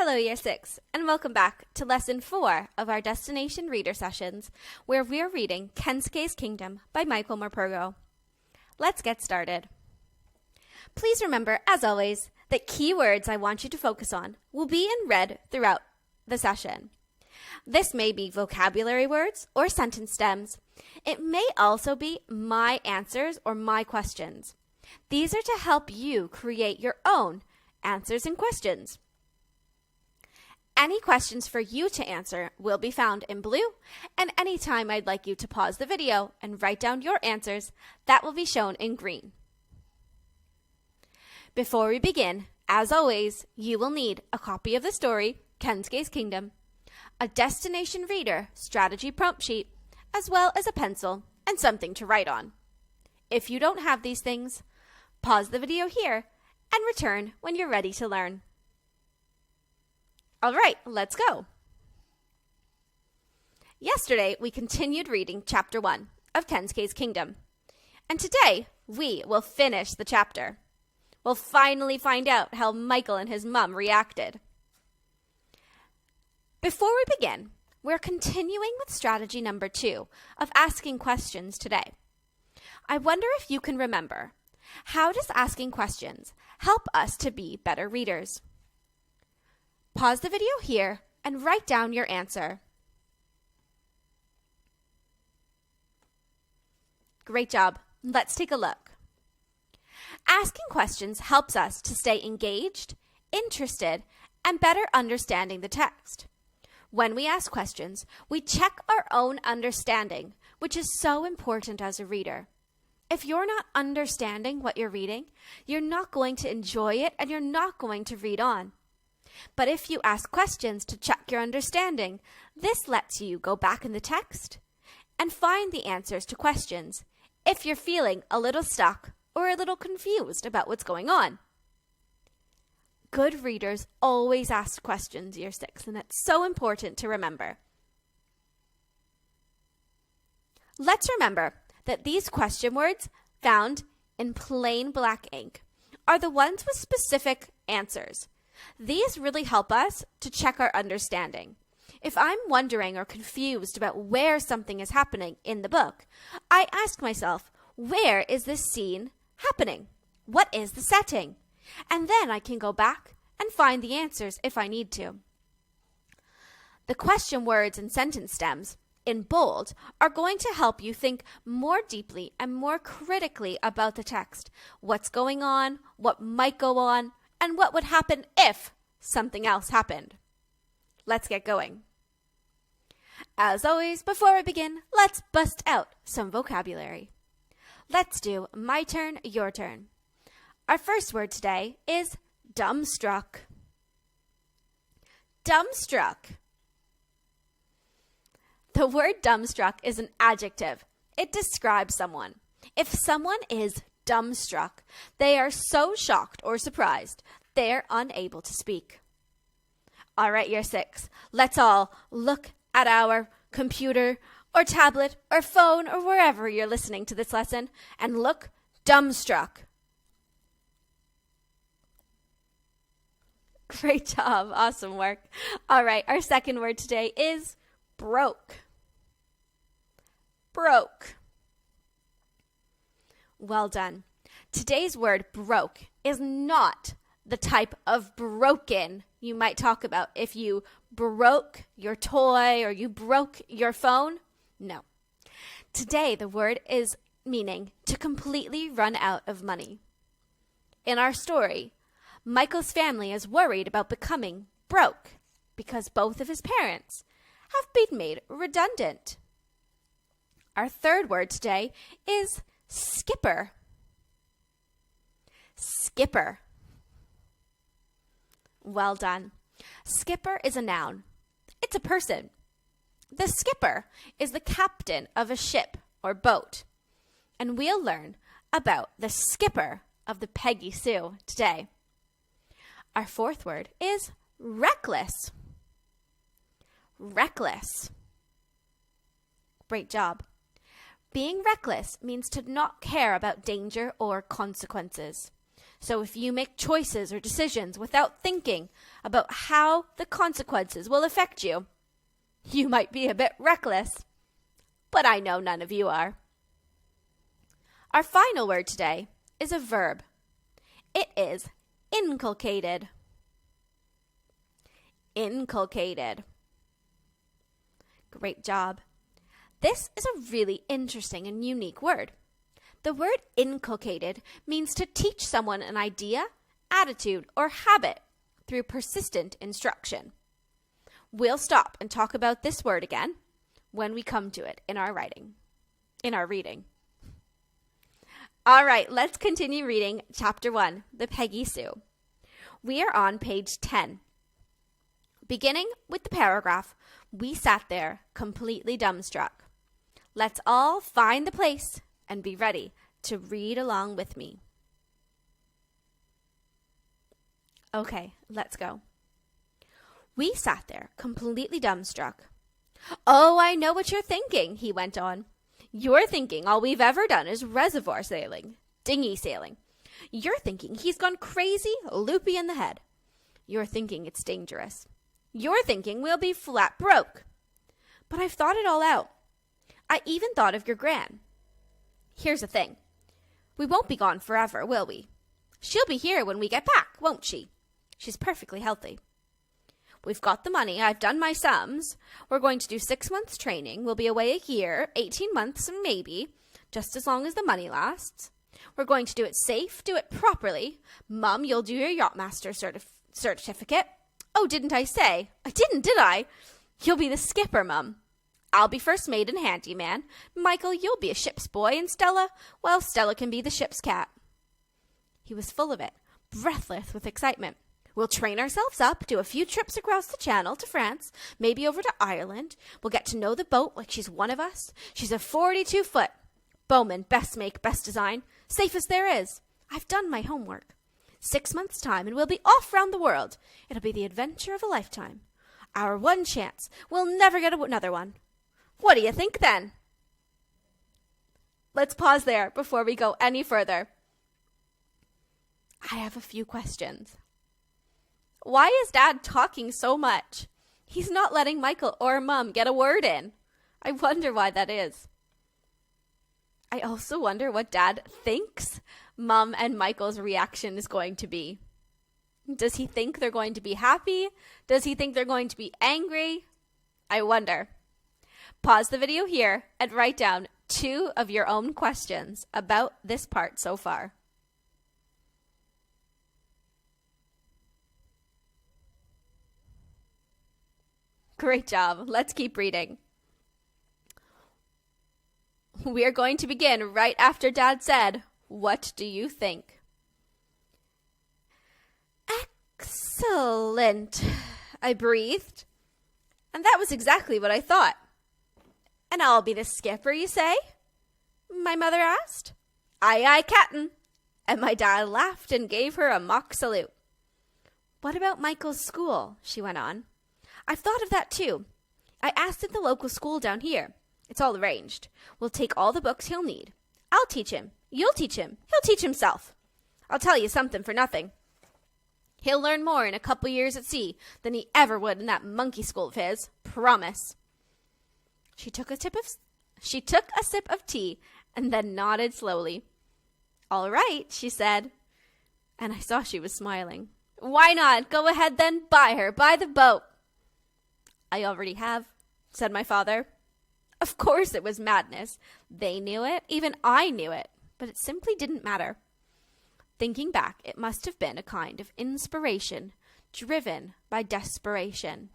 Hello, Year 6, and welcome back to Lesson 4 of our Destination Reader Sessions, where we're reading Kensuke's Kingdom by Michael Morpurgo. Let's get started. Please remember, as always, that keywords I want you to focus on will be in red throughout the session. This may be vocabulary words or sentence stems. It may also be my answers or my questions. These are to help you create your own answers and questions. Any questions for you to answer will be found in blue, and anytime I'd like you to pause the video and write down your answers, that will be shown in green. Before we begin, as always, you will need a copy of the story, Kensuke's Kingdom, a Destination Reader strategy prompt sheet, as well as a pencil and something to write on. If you don't have these things, pause the video here and return when you're ready to learn. All right, let's go. Yesterday, we continued reading Chapter 1 of Kensuke's Kingdom. And today, we will finish the chapter. We'll finally find out how Michael and his mom reacted. Before we begin, we're continuing with strategy number 2 of asking questions today. I wonder if you can remember, how does asking questions help us to be better readers? Pause the video here and write down your answer. Great job. Let's take a look. Asking questions helps us to stay engaged, interested, and better understanding the text. When we ask questions, we check our own understanding, which is so important as a reader. If you're not understanding what you're reading, you're not going to enjoy it and you're not going to read on. But if you ask questions to check your understanding, this lets you go back in the text and find the answers to questions if you're feeling a little stuck or a little confused about what's going on. Good readers always ask questions, Year 6, and that's so important to remember. Let's remember that these question words found in plain black ink are the ones with specific answers. These really help us to check our understanding. If I'm wondering or confused about where something is happening in the book, I ask myself, where is this scene happening? What is the setting? And then I can go back and find the answers if I need to. The question words and sentence stems in bold are going to help you think more deeply and more critically about the text. What's going on, what might go on, and what would happen if something else happened. Let's get going. As always, before we begin, let's bust out some vocabulary. Let's do my turn, your turn. Our first word today is dumbstruck. Dumbstruck. The word dumbstruck is an adjective. It describes someone. If someone is dumbstruck, they are so shocked or surprised, they're unable to speak. All right, Year 6, let's all look at our computer or tablet or phone or wherever you're listening to this lesson and look dumbstruck. Great job. Awesome work. All right, our second word today is broke. Broke. Well done. Today's word broke is not the type of broken you might talk about if you broke your toy or you broke your phone. No. Today the word is meaning to completely run out of money. In our story, Michael's family is worried about becoming broke because both of his parents have been made redundant. Our third word today is skipper. Skipper. Well done. Skipper is a noun. It's a person. The skipper is the captain of a ship or boat. And we'll learn about the skipper of the Peggy Sue today. Our fourth word is reckless. Reckless. Great job. Being reckless means to not care about danger or consequences. So if you make choices or decisions without thinking about how the consequences will affect you, you might be a bit reckless. But I know none of you are. Our final word today is a verb. It is inculcated. Inculcated. Great job. This is a really interesting and unique word. The word inculcated means to teach someone an idea, attitude, or habit through persistent instruction. We'll stop and talk about this word again when we come to it in our reading. All right, let's continue reading Chapter 1, The Peggy Sue. We are on page 10. Beginning with the paragraph, "We sat there completely dumbstruck." Let's all find the place and be ready to read along with me. Okay, let's go. We sat there completely dumbstruck. "Oh, I know what you're thinking," he went on. "You're thinking all we've ever done is reservoir sailing, dinghy sailing. You're thinking he's gone crazy, loopy in the head. You're thinking it's dangerous. You're thinking we'll be flat broke. But I've thought it all out. I even thought of your gran. Here's the thing. We won't be gone forever, will we? She'll be here when we get back, won't she? She's perfectly healthy. We've got the money. I've done my sums. We're going to do 6 months training. We'll be away a year, 18 months maybe, just as long as the money lasts. We're going to do it safe, do it properly. Mum, you'll do your yachtmaster certificate. Oh, didn't I say? I didn't, did I? You'll be the skipper, Mum. I'll be first mate and handyman. Michael, you'll be a ship's boy, and Stella, well, Stella can be the ship's cat. He was full of it, breathless with excitement. We'll train ourselves up, do a few trips across the channel to France, maybe over to Ireland. We'll get to know the boat like she's one of us. She's a 42-foot. Bowman, best make, best design. Safest there is. I've done my homework. 6 months' time, and we'll be off round the world. It'll be the adventure of a lifetime. Our one chance. We'll never get another one. What do you think, then? Let's pause there before we go any further. I have a few questions. Why is Dad talking so much? He's not letting Michael or Mum get a word in. I wonder why that is. I also wonder what Dad thinks Mum and Michael's reaction is going to be. Does he think they're going to be happy? Does he think they're going to be angry? I wonder. Pause the video here and write down 2 of your own questions about this part so far. Great job. Let's keep reading. We are going to begin right after Dad said, "What do you think?" Excellent, I breathed. And that was exactly what I thought. And I'll be the skipper, you say? My mother asked. Aye, aye, Captain. And my dad laughed and gave her a mock salute. What about Michael's school? She went on. I've thought of that too. I asked at the local school down here. It's all arranged. We'll take all the books he'll need. I'll teach him. You'll teach him. He'll teach himself. I'll tell you something for nothing. He'll learn more in a couple years at sea than he ever would in that monkey school of his. Promise. She took a sip of tea and then nodded slowly. All right, she said. And I saw she was smiling. Why not? Go ahead then. Buy her. Buy the boat. I already have, said my father. Of course it was madness. They knew it. Even I knew it. But it simply didn't matter. Thinking back, it must have been a kind of inspiration, driven by desperation.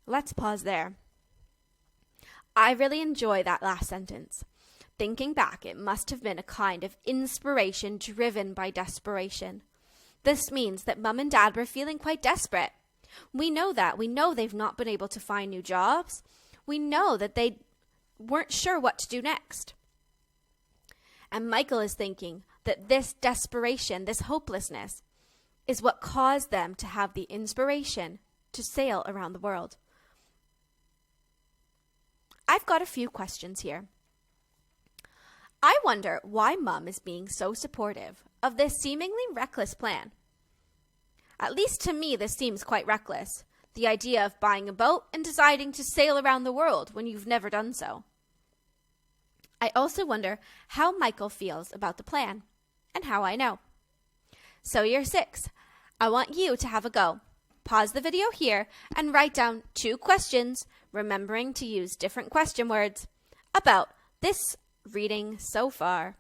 Let's pause there. I really enjoy that last sentence. Thinking back, it must have been a kind of inspiration driven by desperation. This means that Mum and Dad were feeling quite desperate. We know that. We know they've not been able to find new jobs. We know that they weren't sure what to do next. And Michael is thinking that this desperation, this hopelessness, is what caused them to have the inspiration to sail around the world. I've got a few questions here. I wonder why Mom is being so supportive of this seemingly reckless plan. At least to me, this seems quite reckless. The idea of buying a boat and deciding to sail around the world when you've never done so. I also wonder how Michael feels about the plan, and how I know. So year 6, I want you to have a go. Pause the video here and write down 2 questions, remembering to use different question words, about this reading so far.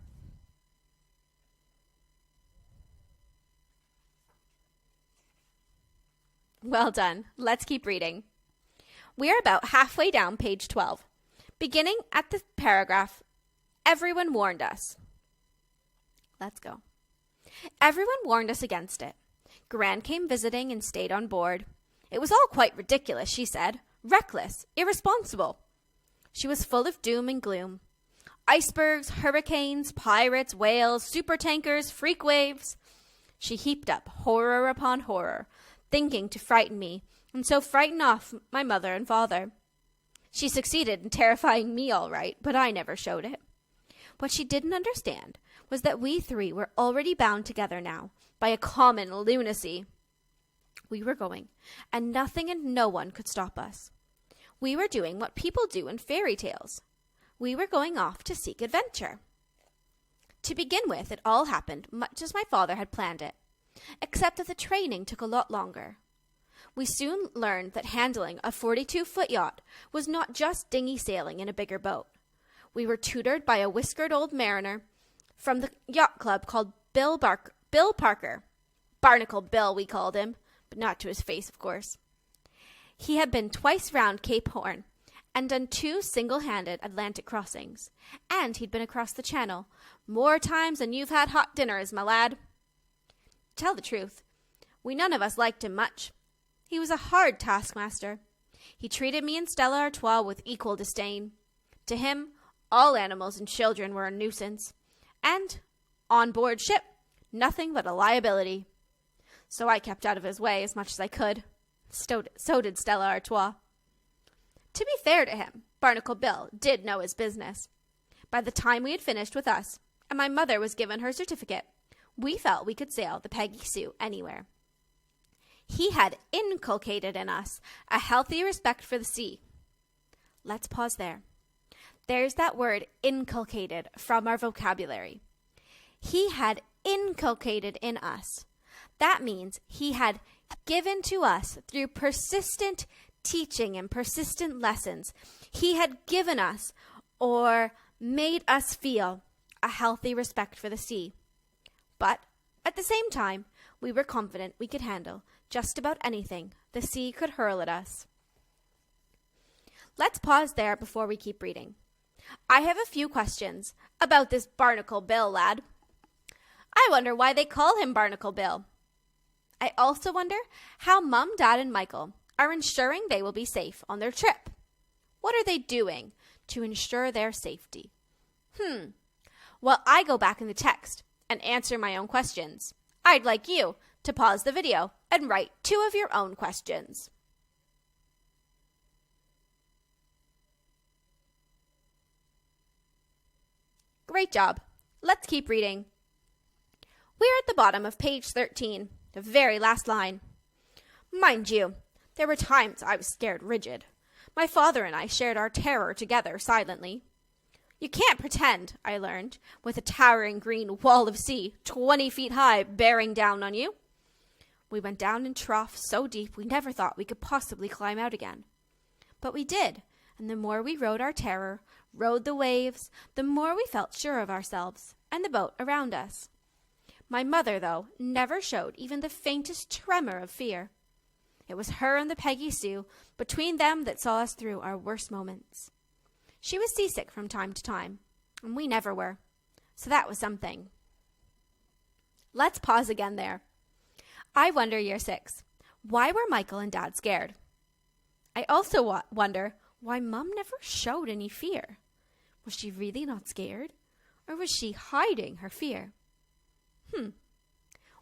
Well done. Let's keep reading. We're about halfway down page 12, beginning at the paragraph, "Everyone warned us." Let's go. Everyone warned us against it. Gran came visiting and stayed on board. It was all quite ridiculous, she said. Reckless, irresponsible. She was full of doom and gloom. Icebergs, hurricanes, pirates, whales, supertankers, freak waves. She heaped up horror upon horror, thinking to frighten me, and so frighten off my mother and father. She succeeded in terrifying me all right, but I never showed it. What she didn't understand was that we 3 were already bound together now by a common lunacy. We were going, and nothing and no one could stop us. We were doing what people do in fairy tales. We were going off to seek adventure. To begin with, it all happened much as my father had planned it, except that the training took a lot longer. We soon learned that handling a 42-foot yacht was not just dinghy sailing in a bigger boat. We were tutored by a whiskered old mariner from the yacht club called Bill Parker. Barnacle Bill, we called him, but not to his face, of course. He had been twice round Cape Horn and done 2 single-handed Atlantic crossings, and he'd been across the Channel more times than you've had hot dinners, my lad. Tell the truth, we none of us liked him much. He was a hard taskmaster. He treated me and Stella Artois with equal disdain. To him, all animals and children were a nuisance, and, on board ship, nothing but a liability. So I kept out of his way as much as I could. So did Stella Artois. To be fair to him, Barnacle Bill did know his business. By the time we had finished with us, and my mother was given her certificate, we felt we could sail the Peggy Sue anywhere. He had inculcated in us a healthy respect for the sea. Let's pause there. There's that word inculcated from our vocabulary. He had inculcated in us. That means he had given to us through persistent teaching and persistent lessons. He had given us or made us feel a healthy respect for the sea. But at the same time, we were confident we could handle just about anything the sea could hurl at us. Let's pause there before we keep reading. I have a few questions about this Barnacle Bill lad. I wonder why they call him Barnacle Bill. I also wonder how Mum, Dad, and Michael are ensuring they will be safe on their trip. What are they doing to ensure their safety? Well, I go back in the text and answer my own questions. I'd like you to pause the video and write 2 of your own questions. Great job. Let's keep reading. We're at the bottom of page 13, the very last line. Mind you, there were times I was scared rigid. My father and I shared our terror together silently. You can't pretend, I learned, with a towering green wall of sea 20 feet high bearing down on you. We went down in troughs so deep we never thought we could possibly climb out again. But we did, and the more we rode our terror, rode the waves, the more we felt sure of ourselves and the boat around us. My mother, though, never showed even the faintest tremor of fear. It was her and the Peggy Sue between them that saw us through our worst moments. She was seasick from time to time, and we never were, so that was something. Let's pause again there. I wonder, year 6, why were Michael and Dad scared? I also wonder why Mum never showed any fear. Was she really not scared, or was she hiding her fear?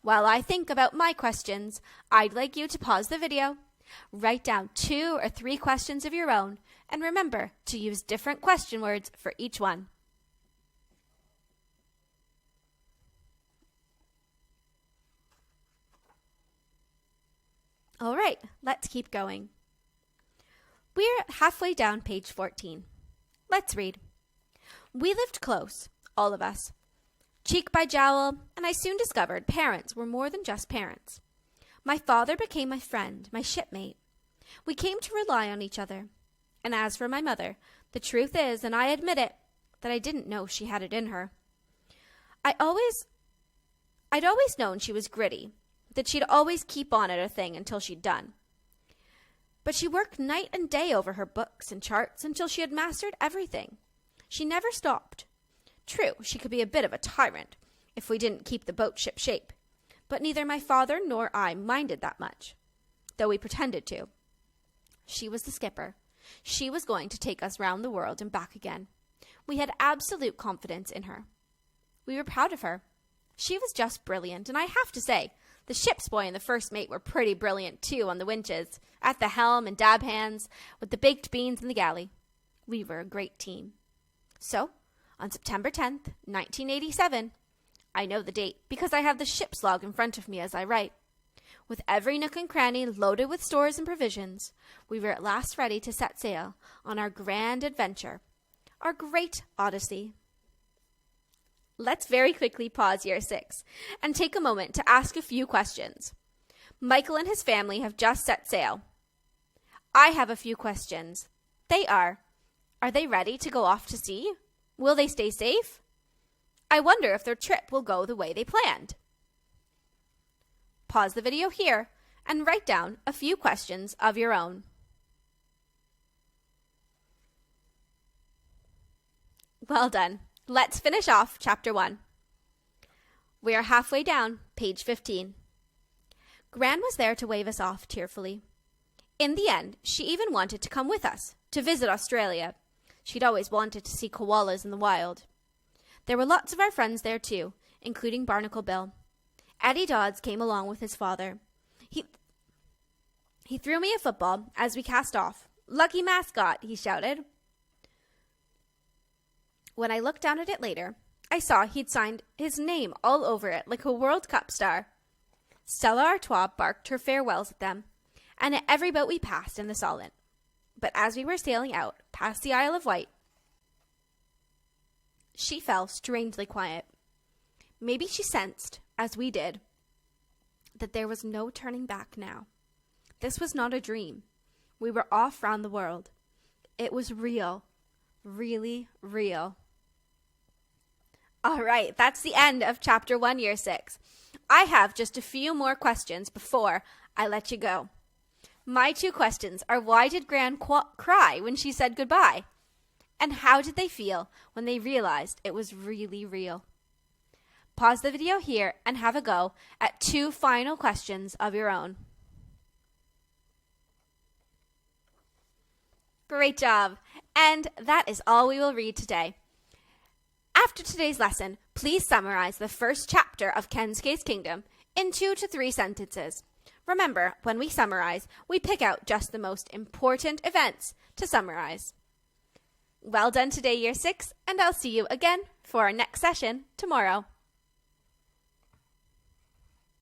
While I think about my questions, I'd like you to pause the video, write down 2 or 3 questions of your own, and remember to use different question words for each one. All right, let's keep going. We're halfway down page 14. Let's read. We lived close, all of us, cheek by jowl, and I soon discovered parents were more than just parents. My father became my friend, my shipmate. We came to rely on each other. And as for my mother, the truth is, and I admit it, that I didn't know she had it in her. I'd always known she was gritty, that she'd always keep on at a thing until she'd done. But she worked night and day over her books and charts until she had mastered everything. She never stopped. True, she could be a bit of a tyrant if we didn't keep the boat ship shape, but neither my father nor I minded that much, though we pretended to. She was the skipper. She was going to take us round the world and back again. We had absolute confidence in her. We were proud of her. She was just brilliant, and I have to say, the ship's boy and the first mate were pretty brilliant, too, on the winches, at the helm and dab hands, with the baked beans in the galley. We were a great team. So, on September 10th, 1987, I know the date because I have the ship's log in front of me as I write. With every nook and cranny loaded with stores and provisions, we were at last ready to set sail on our grand adventure, our great odyssey. Let's very quickly pause year 6 and take a moment to ask a few questions. Michael and his family have just set sail. I have a few questions. They are they ready to go off to sea? Will they stay safe? I wonder if their trip will go the way they planned. Pause the video here and write down a few questions of your own. Well done. Let's finish off Chapter 1. We are halfway down, page 15. Gran was there to wave us off tearfully. In the end, she even wanted to come with us, to visit Australia. She'd always wanted to see koalas in the wild. There were lots of our friends there too, including Barnacle Bill. Eddie Dodds came along with his father. He threw me a football as we cast off. "Lucky mascot," he shouted. When I looked down at it later, I saw he'd signed his name all over it like a World Cup star. Stella Artois barked her farewells at them, and at every boat we passed in the Solent. But as we were sailing out past the Isle of Wight, she fell strangely quiet. Maybe she sensed, as we did, that there was no turning back now. This was not a dream. We were off round the world. It was real. Really real. All right, that's the end of Chapter 1, Year 6. I have just a few more questions before I let you go. My 2 questions are, why did Gran cry when she said goodbye? And how did they feel when they realized it was really real? Pause the video here and have a go at 2 final questions of your own. Great job! And that is all we will read today. After today's lesson, please summarize the first chapter of Kensuke's Kingdom in 2 to 3 sentences. Remember, when we summarize, we pick out just the most important events to summarize. Well done today, Year 6, and I'll see you again for our next session tomorrow.